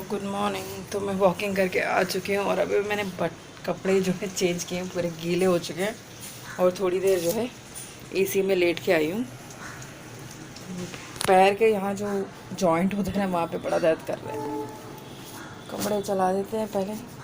Good morning. तो मैं walking करके आ चुकी हूँ और अभी मैंने कपड़े जो है चेंज किए हैं, पूरे गीले हो चुके हैं और थोड़ी देर जो है एसी में लेट के आई हूँ। पैर के यहाँ जो जॉइंट होता है ना, वहाँ पे बड़ा दर्द कर रहा है। कपड़े चला देते हैं पहले।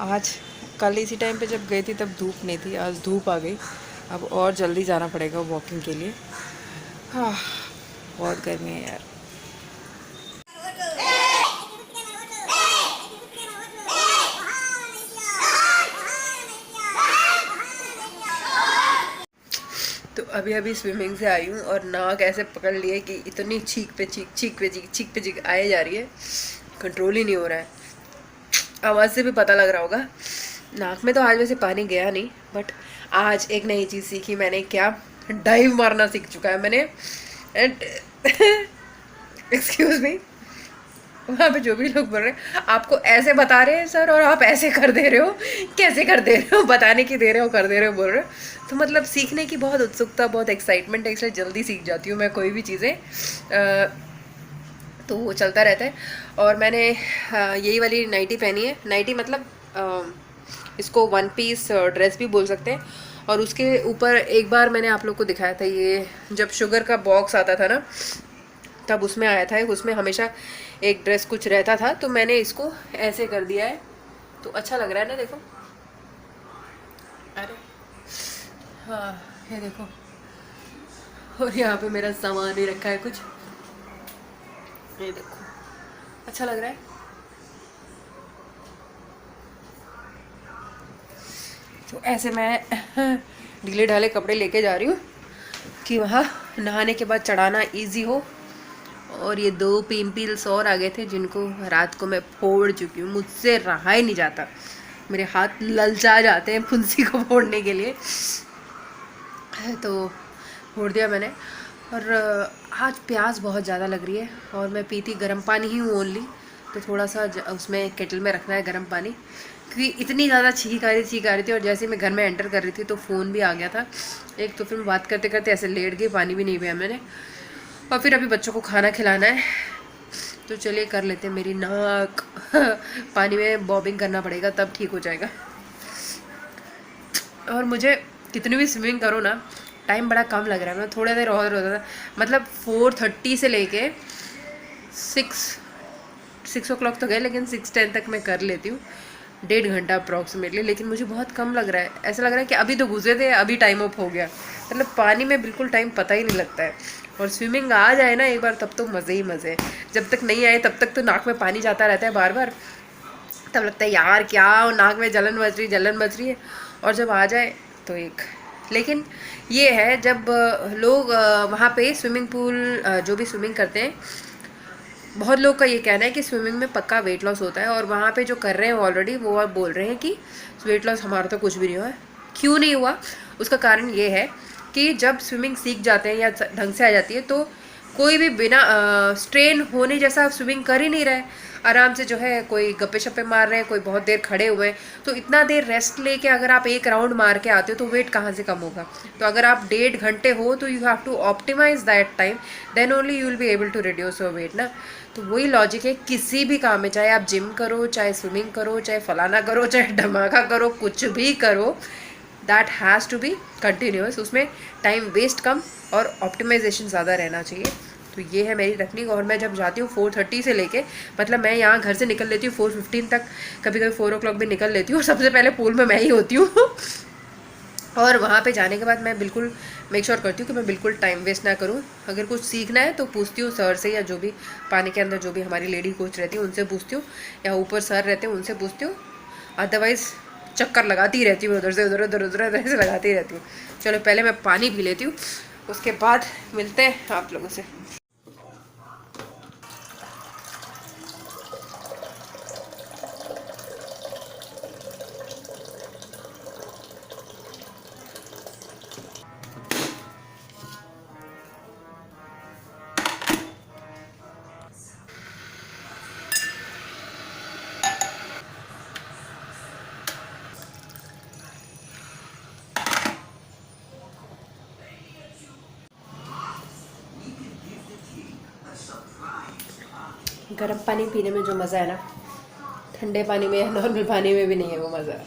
आज कल इसी टाइम पे जब गई थी तब धूप नहीं थी, आज धूप आ गई। अब और जल्दी जाना पड़ेगा वॉकिंग के लिए। हाँ, बहुत गर्मी है यार। तो अभी अभी स्विमिंग से आई हूँ और नाक ऐसे पकड़ लिए कि इतनी चीख पे चीख, चीख पे चीख, चीख पे चीख आए जा रही है, कंट्रोल ही नहीं हो रहा है। आवाज़ से भी पता लग रहा होगा। नाक में तो आज वैसे पानी गया नहीं, बट आज एक नई चीज़ सीखी मैंने। क्या? डाइव मारना सीख चुका है मैंने। एंड एक्सक्यूज मी, वहाँ पे जो भी लोग बोल रहे हैं आपको ऐसे बता रहे हैं सर और आप ऐसे कर दे रहे हो, कैसे कर दे रहे हो? बताने की दे रहे हो, कर दे रहे हो, बोल रहे हो। तो मतलब सीखने की बहुत उत्सुकता, बहुत एक्साइटमेंट है, इसलिए जल्दी सीख जाती हूँ मैं कोई भी चीज़ें। तो वो चलता रहता है। और मैंने यही वाली नाइटी पहनी है। नाइटी मतलब इसको वन पीस ड्रेस भी बोल सकते हैं। और उसके ऊपर एक बार मैंने आप लोग को दिखाया था, ये जब शुगर का बॉक्स आता था ना, तब उसमें आया था। उसमें हमेशा एक ड्रेस कुछ रहता था, तो मैंने इसको ऐसे कर दिया है। तो अच्छा लग रहा है ना, देखो। अरे हाँ, ये देखो। और यहाँ पे मेरा सामान भी रखा है कुछ, ये देखो। अच्छा लग रहा है। तो ऐसे मैं ढीले ढाले कपड़े लेके जा रही हूँ कि वहाँ नहाने के बाद चढ़ाना इजी हो। और ये दो पिंपल्स और आ गए थे जिनको रात को मैं फोड़ चुकी हूँ, मुझसे रहा ही नहीं जाता। मेरे हाथ ललचा जाते हैं फुंसी को फोड़ने के लिए। तो फोड़ दिया मैंने। और आज प्यास बहुत ज़्यादा लग रही है और मैं पीती गर्म पानी ही हूँ ओनली। तो थोड़ा सा उसमें केटल में रखना है गर्म पानी, क्योंकि इतनी ज़्यादा छींक आ रही थी। और जैसे मैं घर में एंटर कर रही थी तो फ़ोन भी आ गया था एक। तो फिर मैं बात करते करते ऐसे लेट गई, पानी भी नहीं पिया मैंने। और फिर अभी बच्चों को खाना खिलाना है, तो चलिए कर लेते हैं। मेरी नाक पानी में बॉबिंग करना पड़ेगा, तब ठीक हो जाएगा। और मुझे कितनी भी स्विमिंग करो ना, टाइम बड़ा कम लग रहा है। मैं थोड़ी देर और होता था, मतलब 4:30 से लेके 6 ओ क्लॉक तो गए, लेकिन 6:10 तक मैं कर लेती हूँ, 1.5 घंटा अप्रॉक्सीमेटली। लेकिन मुझे बहुत कम लग रहा है। ऐसा लग रहा है कि अभी तो घुसे थे, अभी टाइम अप हो गया। मतलब पानी में बिल्कुल टाइम पता ही नहीं लगता है। और स्विमिंग आ जाए ना एक बार, तब तो मज़े ही मज़े। जब तक नहीं आए तब तक तो नाक में पानी जाता रहता है बार बार। तब लगता है यार क्या, नाक में जलन बज रही है। और जब आ जाए तो एक। लेकिन ये है, जब लोग वहाँ पे स्विमिंग पूल जो भी स्विमिंग करते हैं, बहुत लोग का ये कहना है कि स्विमिंग में पक्का वेट लॉस होता है। और वहाँ पे जो कर रहे हैं ऑलरेडी, वो आप बोल रहे हैं कि वेट लॉस हमारा तो कुछ भी नहीं हुआ है। क्यों नहीं हुआ? उसका कारण ये है कि जब स्विमिंग सीख जाते हैं या ढंग से आ जाती है, तो कोई भी बिना स्ट्रेन होने जैसा स्विमिंग कर ही नहीं रहा है। आराम से जो है, कोई गप्पे शप्पे मार रहे हैं, कोई बहुत देर खड़े हुए हैं। तो इतना देर रेस्ट लेके अगर आप एक राउंड मार के आते हो तो वेट कहाँ से कम होगा? तो अगर आप 1.5 घंटे हो तो you have to optimize that time, then only you will be able to reduce your weight ना। तो वही लॉजिक है किसी भी काम में, चाहे आप जिम करो, चाहे स्विमिंग करो, चाहे फलाना करो, चाहे धमाका करो, कुछ भी करो, that has to be continuous. उसमें टाइम वेस्ट कम और ऑप्टिमाइजेशन ज़्यादा रहना चाहिए। तो ये है मेरी टेक्निक। और मैं जब जाती हूँ 4:30 से लेके, मतलब मैं यहाँ घर से निकल लेती हूँ 4:15 तक, कभी कभी 4 o'clock भी निकल लेती हूँ। और सबसे पहले पूल में मैं ही होती हूँ और वहाँ पे जाने के बाद मैं बिल्कुल मेक श्योर करती हूँ कि मैं बिल्कुल टाइम वेस्ट ना करूँ। अगर कुछ सीखना है तो पूछती हूँ सर से, या जो भी पानी के अंदर जो भी हमारी लेडी कोच रहती है उनसे पूछती हूँ, या ऊपर सर रहते हैं उनसे पूछती हूँ। अदरवाइज़ चक्कर लगाती रहती हूँ, उधर से उधर, उधर उधर उधर से लगाती रहती हूँ। चलो पहले मैं पानी पी लेती हूँ, उसके बाद मिलते हैं आप लोगों से। गर्म पानी पीने में जो मज़ा है ना, ठंडे पानी में या नॉर्मल पानी में भी नहीं है वो मज़ा।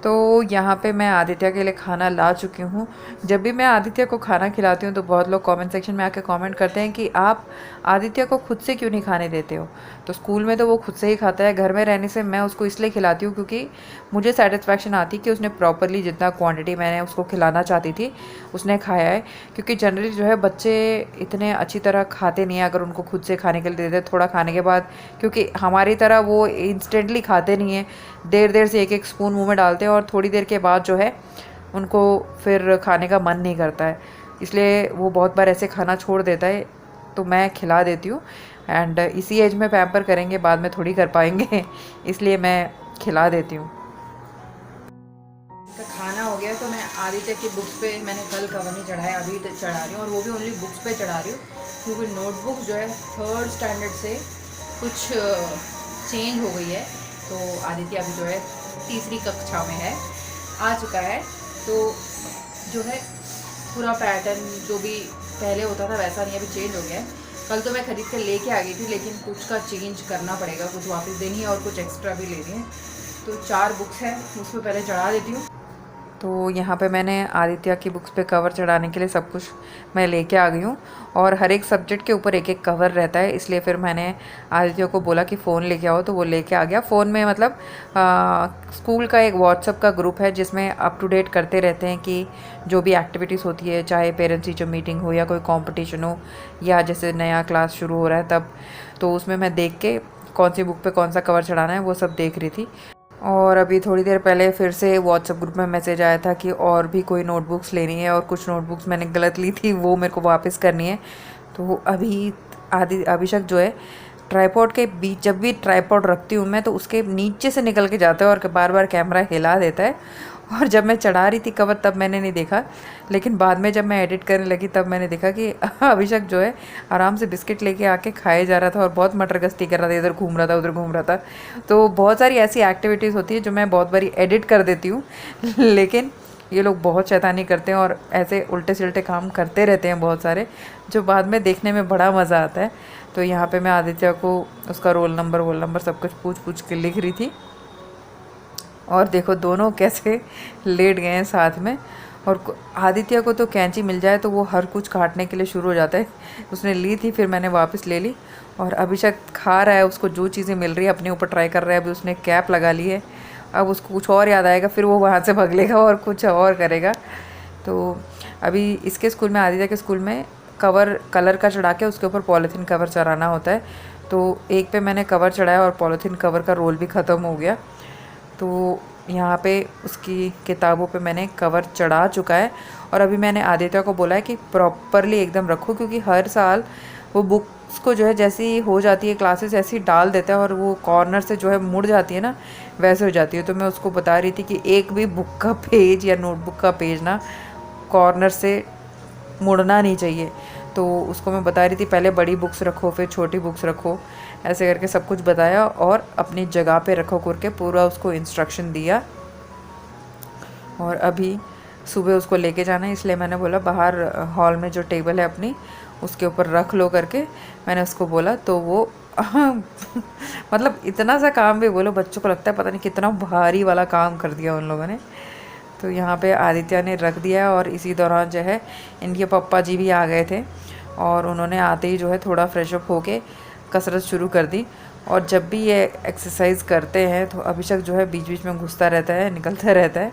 तो यहाँ पे मैं आदित्य के लिए खाना ला चुकी हूँ। जब भी मैं आदित्य को खाना खिलाती हूँ तो बहुत लोग कमेंट सेक्शन में आके कमेंट करते हैं कि आप आदित्य को खुद से क्यों नहीं खाने देते हो। तो स्कूल में तो वो खुद से ही खाता है, घर में रहने से मैं उसको इसलिए खिलाती हूँ क्योंकि मुझे सेटिस्फैक्शन आती कि उसने प्रॉपरली जितना क्वांटिटी मैंने उसको खिलाना चाहती थी उसने खाया है। क्योंकि जनरली जो है बच्चे इतने अच्छी तरह खाते नहीं हैं अगर उनको खुद से खाने के लिए देते थोड़ा खाने के बाद, क्योंकि हमारी तरह वो इंस्टेंटली खाते नहीं हैं, देर देर से एक एक स्पून मुंह में डालते हैं और थोड़ी देर के बाद जो है उनको फिर खाने का मन नहीं करता है, इसलिए वो बहुत बार ऐसे खाना छोड़ देता है। तो मैं खिला देती हूँ एंड इसी एज में पैम्पर करेंगे, बाद में थोड़ी कर पाएंगे इसलिए मैं खिला देती हूँ। खाना हो गया तो मैं आदित्य की बुक्स पे मैंने कल कवर नहीं चढ़ाया, अभी चढ़ा रही हूँ और वो भी ओनली बुक्स पे चढ़ा रही हूँ क्योंकि नोटबुक जो है 3rd स्टैंडर्ड से कुछ चेंज हो गई है। तो आदित्य अभी जो है 3री कक्षा में है, आ चुका है, तो जो है पूरा पैटर्न जो भी पहले होता था वैसा नहीं, अभी चेंज हो गया है। कल तो मैं खरीद के लेके आ गई थी लेकिन कुछ का चेंज करना पड़ेगा, कुछ वापस देनी है और कुछ एक्स्ट्रा भी लेनी है। तो 4 बुक्स हैं, उसमें पहले चढ़ा देती हूँ। तो यहाँ पे मैंने आदित्य की बुक्स पे कवर चढ़ाने के लिए सब कुछ मैं लेके आ गई हूँ और हर एक सब्जेक्ट के ऊपर एक एक कवर रहता है, इसलिए फिर मैंने आदित्य को बोला कि फ़ोन लेके आओ तो वो लेके आ गया। फ़ोन में मतलब स्कूल का एक व्हाट्सएप का ग्रुप है जिसमें अप टू डेट करते रहते हैं कि जो भी एक्टिविटीज़ होती है, चाहे पेरेंट्स टीचर मीटिंग हो या कोई कॉम्पिटिशन हो या जैसे नया क्लास शुरू हो रहा है तब, तो उसमें मैं देख के कौन सी बुक पे कौन सा कवर चढ़ाना है वो सब देख रही थी। और अभी थोड़ी देर पहले फिर से व्हाट्सएप ग्रुप में मैसेज आया था कि और भी कोई नोटबुक्स लेनी है और कुछ नोटबुक्स मैंने गलत ली थी वो मेरे को वापस करनी है। तो अभी अभिषेक जो है ट्राईपॉड के बीच, जब भी ट्राईपॉड रखती हूँ मैं तो उसके नीचे से निकल के जाता है और बार बार कैमरा हिला देता है। और जब मैं चढ़ा रही थी कवर तब मैंने नहीं देखा, लेकिन बाद में जब मैं एडिट करने लगी तब मैंने देखा कि अभिषेक जो है आराम से बिस्किट लेके आके खाए जा रहा था और बहुत मटर गश्ती कर रहा था, इधर घूम रहा था उधर घूम रहा था। तो बहुत सारी ऐसी एक्टिविटीज़ होती है जो मैं बहुत बारी एडिट कर देती हूँ लेकिन ये लोग बहुत शैतानी करते हैं और ऐसे उल्टे सिल्टे काम करते रहते हैं बहुत सारे, जो बाद में देखने में बड़ा मज़ा आता है। तो यहाँ पे मैं आदित्य को उसका रोल नंबर सब कुछ पूछ पूछ के लिख रही थी और देखो दोनों कैसे लेट गए हैं साथ में। और आदित्य को तो कैंची मिल जाए तो वो हर कुछ काटने के लिए शुरू हो जाता है। उसने ली थी फिर मैंने वापस ले ली और अभिषेक खा रहा है, उसको जो चीज़ें मिल रही है अपने ऊपर ट्राई कर रहा है। अभी उसने कैप लगा ली है, अब उसको कुछ और याद आएगा फिर वो वहाँ से भाग लेगा और कुछ और करेगा। तो अभी इसके स्कूल में, आदित्य के स्कूल में कवर कलर का चढ़ा के उसके ऊपर पॉलीथीन कवर चढ़ाना होता है। तो एक पे मैंने कवर चढ़ाया और पॉलीथीन कवर का रोल भी ख़त्म हो गया। तो यहाँ पे उसकी किताबों पे मैंने कवर चढ़ा चुका है और अभी मैंने आदित्य को बोला है कि प्रॉपरली एकदम रखो, क्योंकि हर साल वो बुक्स को जो है जैसी हो जाती है क्लासेस ऐसी डाल देता है और वो कॉर्नर से जो है मुड़ जाती है ना, वैसे हो जाती है। तो मैं उसको बता रही थी कि एक भी बुक का पेज या नोटबुक का पेज ना कॉर्नर से मुड़ना नहीं चाहिए। तो उसको मैं बता रही थी पहले बड़ी बुक्स रखो फिर छोटी बुक्स रखो, ऐसे करके सब कुछ बताया और अपनी जगह पे रखो करके पूरा उसको इंस्ट्रक्शन दिया। और अभी सुबह उसको लेके जाना है इसलिए मैंने बोला बाहर हॉल में जो टेबल है अपनी उसके ऊपर रख लो करके मैंने उसको बोला। तो वो मतलब इतना सा काम भी बोलो, बच्चों को लगता है पता नहीं कितना भारी वाला काम कर दिया उन लोगों ने। तो यहाँ पे आदित्य ने रख दिया और इसी दौरान जो है इनके पापा जी भी आ गए थे और उन्होंने आते ही जो है थोड़ा फ्रेशअप होके कसरत शुरू कर दी। और जब भी ये एक्सरसाइज करते हैं तो अभिषेक जो है बीच बीच में घुसता रहता है, निकलता रहता है।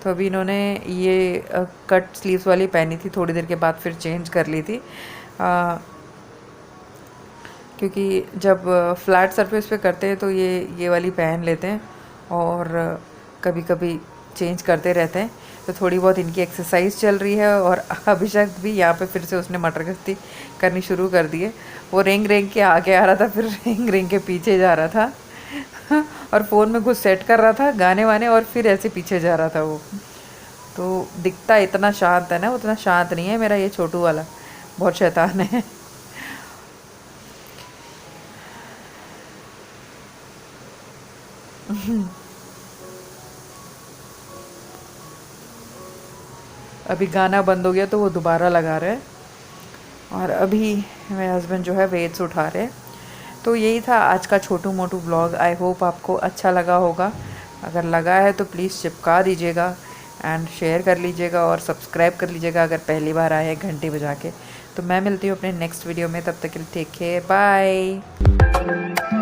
तो अभी इन्होंने ये कट स्लीव्स वाली पहनी थी, थोड़ी देर के बाद फिर चेंज कर ली थी क्योंकि जब फ्लैट सरफेस पे करते हैं तो ये वाली पहन लेते हैं और कभी कभी चेंज करते रहते हैं। तो थोड़ी बहुत इनकी एक्सरसाइज चल रही है और अभिषेक भी यहाँ पे फिर से उसने मटर गश्ती करनी शुरू कर दी है। वो रेंग रेंग के आगे आ रहा था फिर रेंग रेंग के पीछे जा रहा था और फ़ोन में कुछ सेट कर रहा था गाने वाने और फिर ऐसे पीछे जा रहा था वो। तो दिखता इतना शांत है ना, उतना शांत नहीं है मेरा ये छोटू वाला, बहुत शैतान है। अभी गाना बंद हो गया तो वो दोबारा लगा रहे हैं। और अभी मेरे हस्बैंड जो है वेट्स उठा रहे हैं। तो यही था आज का छोटू मोटू ब्लॉग। आई होप आपको अच्छा लगा होगा। अगर लगा है तो प्लीज़ चिपका दीजिएगा एंड शेयर कर लीजिएगा और सब्सक्राइब कर लीजिएगा अगर पहली बार आए हैं घंटी बजा के। तो मैं मिलती हूँ अपने नेक्स्ट वीडियो में, तब तक के लिए टेक केयर, बाय।